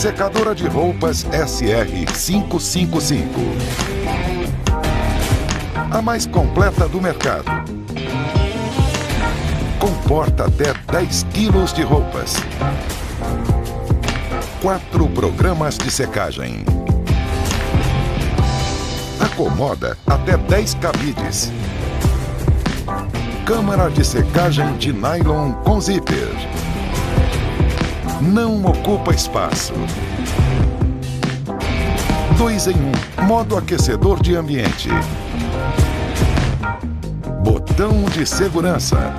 Secadora de roupas SR555. A mais completa do mercado. Comporta até 10 quilos de roupas. 4 programas de secagem. Acomoda até 10 cabides. Câmara de secagem de nylon com zíper. Não ocupa espaço. 2 em 1, modo aquecedor de ambiente. Botão de segurança.